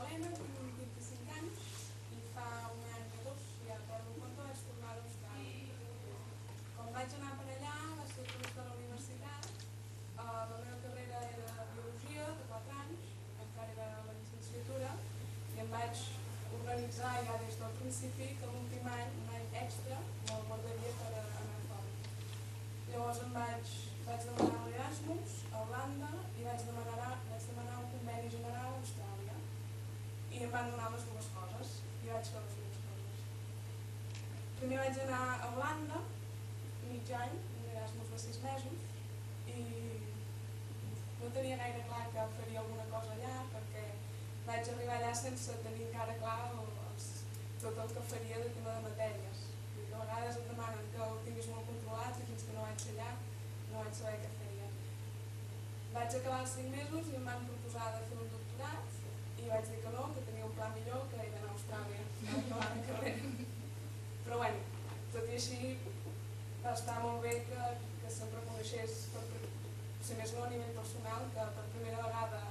l'Helena, tinc 25 anys i fa un any o dos, ja perdo el compte, vaig tornar d'Austràlia. Quan vaig anar per allà, vaig fer curs de la universitat. La meva carrera era de biologia, de 4 anys, encara era la llicenciatura, i em vaig organitzar ja des del principi que l'últim any, un any extra, me'l guardaria per anar fora. Llavors vaig demanar l'Erasmus a Holanda i vaig demanar un conveni general a Austràlia. I em van donar les dues coses, i vaig fer les dues coses. Primer vaig anar a Holanda, mig any, un Erasmus de 6 mesos, i no tenia gaire clar que faria alguna cosa allà, perquè vaig arribar allà sense tenir encara clar tot el que faria de tema de matèries. A vegades et demanen que ho tinguis molt controlat i fins que no vaig ser allà no vaig saber què faria. Vaig acabar els 5 mesos i em van proposar de fer un doctorat i vaig dir que no, que tenia un pla millor, que era anar a Austràlia a acabar la carrera. Però bé, tot i així està molt bé que sempre coneixés, si més no a nivell personal, que per primera vegada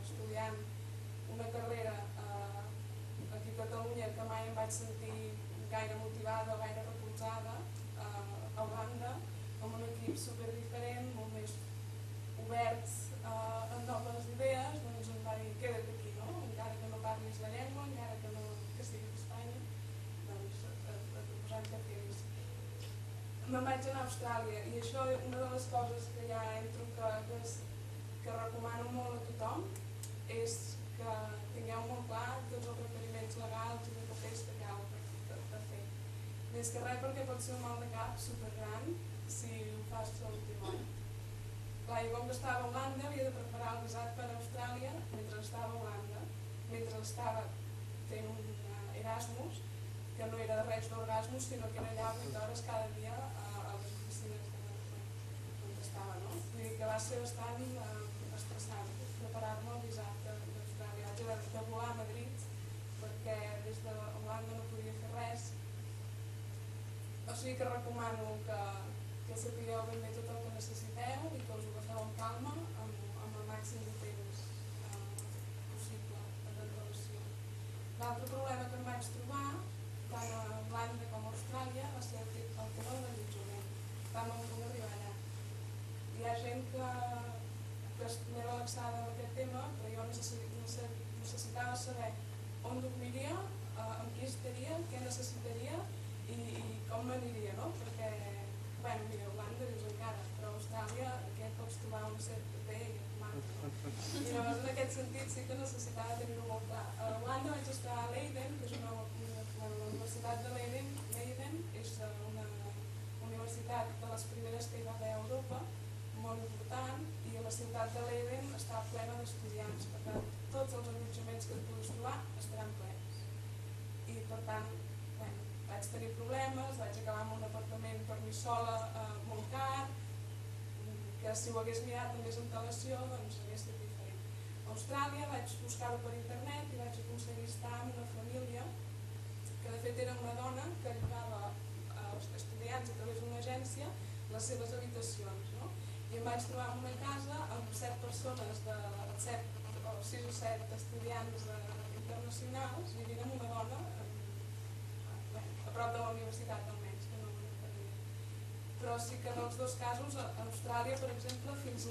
estudiant una carrera aquí a Catalunya que mai em vaig sentir gaire motivada o gaire recolzada a Holanda, amb un equip superdiferent, molt més obert a noves idees, doncs em va dir, queda't aquí, no? Encara que no parlis la llengua, encara que siguis d'Espanya, doncs et proposem que quedis. Me'n vaig anar a Austràlia i això, una de les coses que ja entro que recomano molt a tothom és que tingueu molt clar tots els requeriments legals i de papers que cal per fer. Més que res perquè pot ser un mal de cap supergran si ho fas a l'últim any. Clar, i com que estava a Holanda havia de preparar el visat per a Austràlia mentre estava a Holanda, mentre estava fent un Erasmus, que no era res d'Erasmus, sinó que era allà 8 hores cada dia a les oficines on estava, no? Vull dir que va ser bastant estressant preparar-me el visat d'Austràlia. Vaig haver de volar a Madrid perquè des de Holanda no podia fer res. O sigui que recomano que sapigueu ben bé tot el que necessiteu i que us ho agafeu amb calma, amb el màxim de temps possible en relació. L'altre problema que em vaig trobar, tant a Holanda com a Austràlia, va ser el tema de l'allotjament. Vam a punt d'arribar allà. Hi ha gent que és més relaxada amb aquest tema, però jo necessitava saber on dormiria, amb qui estaria, què necessitaria i com m'aniria, no? Perquè, bueno, mira, Holanda dius encara, però a Austràlia aquest pots trobar un CPT i et manca. I llavors en aquest sentit sí que necessitava tenir-ho molt clar. A Holanda vaig estar a Leiden, que és la Universitat de Leiden és una universitat de les primeres que hi va haver a Europa, molt important, i la ciutat de Leiden està plena d'estudiants, per tant, tots els allotjaments que et puguis trobar estaran plens. I per tant, vaig tenir problemes, vaig acabar amb un apartament per mi sola molt car, que si ho hagués mirat amb més antelació doncs hagués estat diferent. A Austràlia vaig buscar-ho per internet i vaig aconseguir estar amb una família que de fet era una dona que llogava als estudiants a través d'una agència les seves habitacions, no? I em vaig trobar en una casa amb 7 persones, 6 o 7 estudiants internacionals vivint amb una dona a prop de la universitat almenys, que no m'agradaria. Però sí que en els dos casos, a Austràlia, per exemple, fins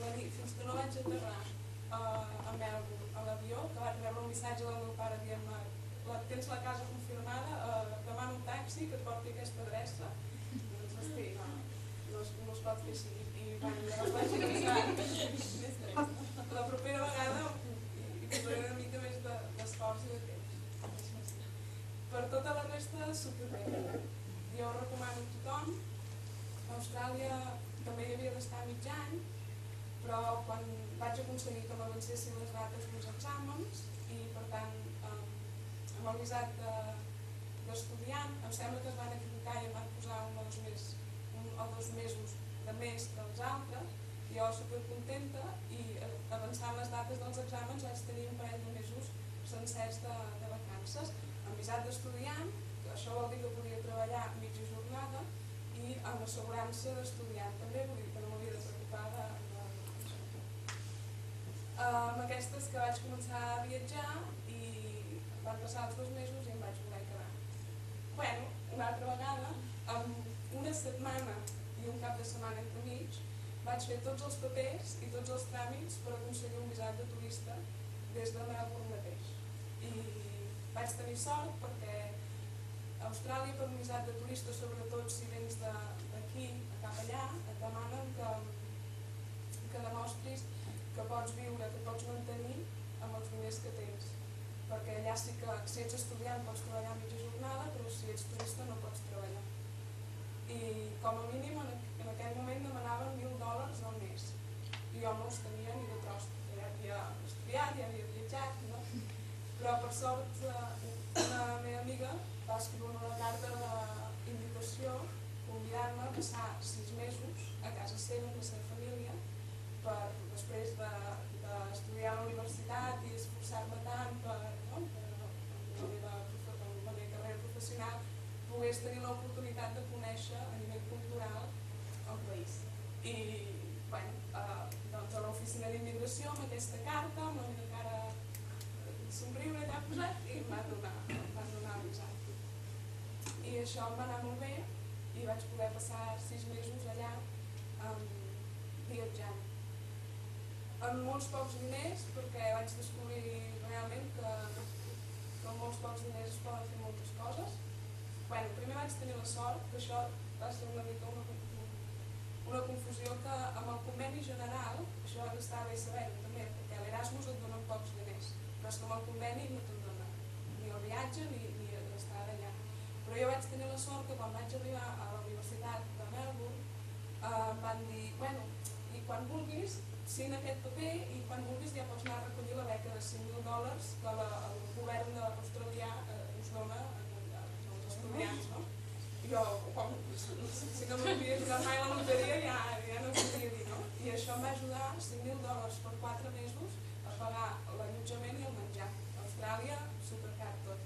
que no vaig aterrar a Melbourne, a l'avió, que vaig rebre un missatge del meu pare dient-me tens la casa confirmada, demana un taxi que et porti aquesta adreça. Doncs hosti, no es pot fer així. I llavors vaig pensar, la propera vegada hi posaré una mica més d'esforç i de temps. Per tota la resta, superbé. Jo recomano a tothom. A Austràlia també hi havia d'estar mig any, però quan vaig aconseguir que m'avancessin les dates dels exàmens i per tant amb el visat d'estudiant em sembla que es van equivocar i em van posar un o 2 mesos de més que els altres. Jo supercontenta i avançant les dates dels exàmens vaig tenir un parell de mesos sencers de vacances amb visat d'estudiant, que això vol dir que podia treballar mitja jornada, i amb assegurança d'estudiant també, vull dir que no m'havia de preocupar amb aquestes que vaig començar a viatjar i passar els 2 mesos i em vaig voler quedar. Bueno, una altra vegada, amb una setmana i un cap de setmana entremig, vaig fer tots els papers i tots els tràmits per aconseguir un visat de turista des de Melbourne mateix. I vaig tenir sort perquè a Austràlia, per un visat de turista, sobretot si vens d'aquí a cap allà, et demanen que demostris que pots viure, que pots mantenir amb els diners que tens. Perquè allà sí que, si ets estudiant, pots treballar a mitja jornada, però si ets turista no pots treballar. I com a mínim en aquell moment demanaven $1.000 al mes. I jo no els tenia ni de tros, ja havia estudiat, ja havia viatjat, no? Però per sort una meva amiga va escriure una carta d'invitació convidant-me a passar 6 mesos a casa seva amb la seva família per, després d'estudiar a la universitat i esforçar-me tant per la meva carrera professional, pogués tenir l'oportunitat de conèixer a nivell cultural el país. I doncs a l'oficina d'immigració amb aquesta carta, amb la meva cara somriure allà posat, i em van donar el visat. I això em va anar molt bé i vaig poder passar 6 mesos allà viatjant. Amb molts pocs diners, perquè vaig descobrir realment que amb molts pocs diners es poden fer moltes coses. Primer vaig tenir la sort, que això va ser una mica una confusió, que amb el conveni general, això estava bé saber-ho també, perquè a l'Erasmus et donen pocs diners, però és que amb el conveni no te'n dona ni el viatge ni l'estar allà. Però jo vaig tenir la sort que quan vaig arribar a la Universitat de Melbourne em van dir, i quan vulguis, signa aquest paper i quan vulguis ja pots anar a recollir la beca de $5.000 que el govern australià us dona als estudiants, no? I jo, si no m'havia jugat mai la loteria ja no podia dir, no? I això em va ajudar $5.000 per 4 mesos a pagar l'allotjament i el menjar. A Austràlia, supercar tot.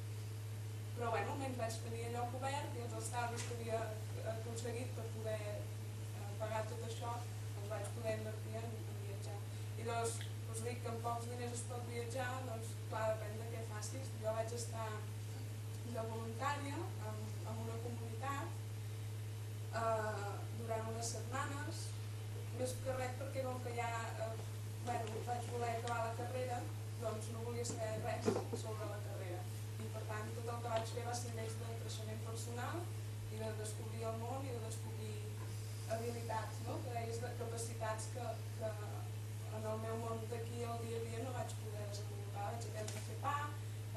Però almenys vaig tenir allò cobert i els estalvis que havia aconseguit per poder pagar tot això els vaig poder invertir en viatjar. I doncs us dic que amb pocs diners es pot viatjar, doncs clar, depèn de què facis. Jo vaig estar de voluntària en una comunitat durant unes setmanes, més que res perquè com que ja vaig voler acabar la carrera, doncs no volia saber res sobre la carrera. I per tant tot el que vaig fer va ser més de creixement personal i de descobrir el món i de descobrir habilitats, no? Que deies de capacitats que en el meu món d'aquí al dia a dia no vaig poder desenvolupar. Vaig aprendre a fer pa,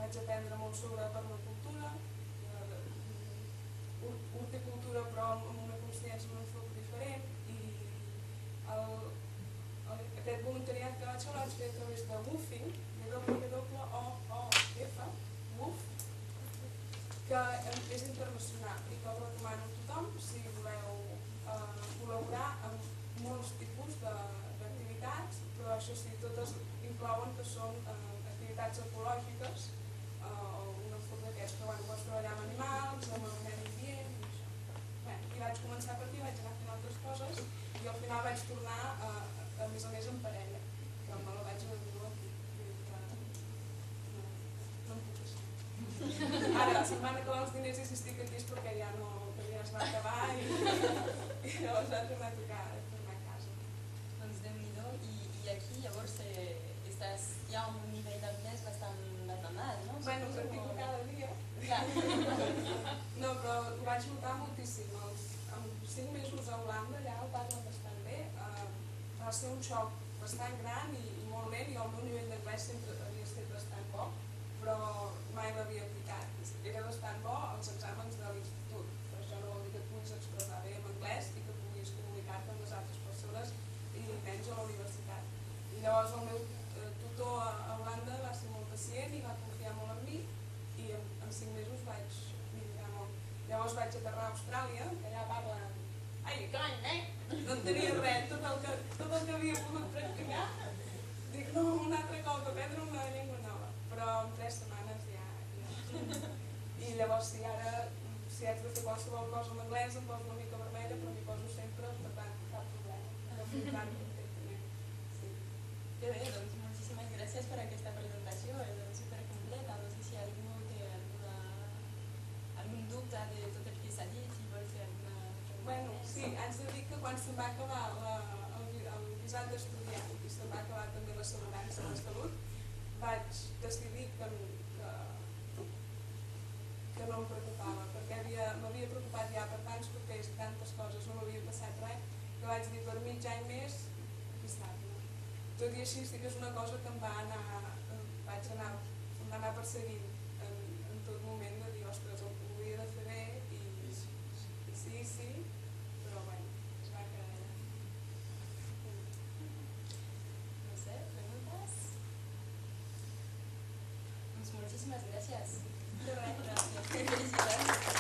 vaig aprendre molt sobre permacultura, horticultura però amb una consciència, amb un enfoc diferent, i aquest voluntariat que vaig fer a través de Woofing, WOOF, Woof, que és internacional i que el recomano a tothom si voleu col·laborar amb molts tipus d'activitats, però això sí, totes inclouen que són activitats ecològiques, un enfoc d'aquests que pots treballar amb animals, amb el medi ambient i això. I vaig començar per aquí, vaig anar fent altres coses i al final vaig tornar a més en parella, però me la vaig endur aquí. No em puc deixar. Ara, si em van acabar els diners i si estic aquí és perquè ja es va acabar i llavors va tornar a tocar a casa. Doncs Déu-n'hi-do, i aquí llavors estàs ja a un nivell d'anglès bastant alt, no? Bueno, practico cada dia. No, però ho vaig notar moltíssim. Amb 5 mesos a Holanda ja ho parlo bastant bé. Va ser un xoc bastant gran i molt lent, i el meu nivell d'anglès sempre havia estat bastant bo, però mai l'havia aplicat. Era bastant bo als exàmens de l'institut, però això no vol dir que et puguis expressar bé en anglès i que puguis comunicar-te amb les altres persones i menys a la universitat. I llavors el meu tutor a Holanda va ser molt pacient i va confiar molt en mi i en 5 mesos vaig millorar molt. Llavors vaig aterrar a Austràlia, que allà parlen no en tenia res, tot el que havia pogut practicar. Dic, no, un altre cop, aprendre una llengua nova, però en 3 setmanes ja. I llavors si ara, si haig de fer qualsevol cosa en anglès, em poso una mica vermella, però m'hi poso sempre, per tant, cap problema. Que bé, doncs moltíssimes gràcies per aquesta presentació, és supercompleta. No sé si algú té sí, haig de dir que quan se'm va acabar el visat d'estudiant i se'm va acabar també l'assegurança de salut, vaig decidir que no em preocupava, perquè m'havia preocupat ja per tants papers i tantes coses, no m'havia passat res, que vaig dir per mig any més, aquí està. Tot i així sí que és una cosa que em va anar perseguint en tot moment de dir, ostres, ho havia de fer bé i sí, però bueno, es va quedar allà. No sé, preguntes? Doncs moltíssimes gràcies. De res. Gràcies. Felicitats.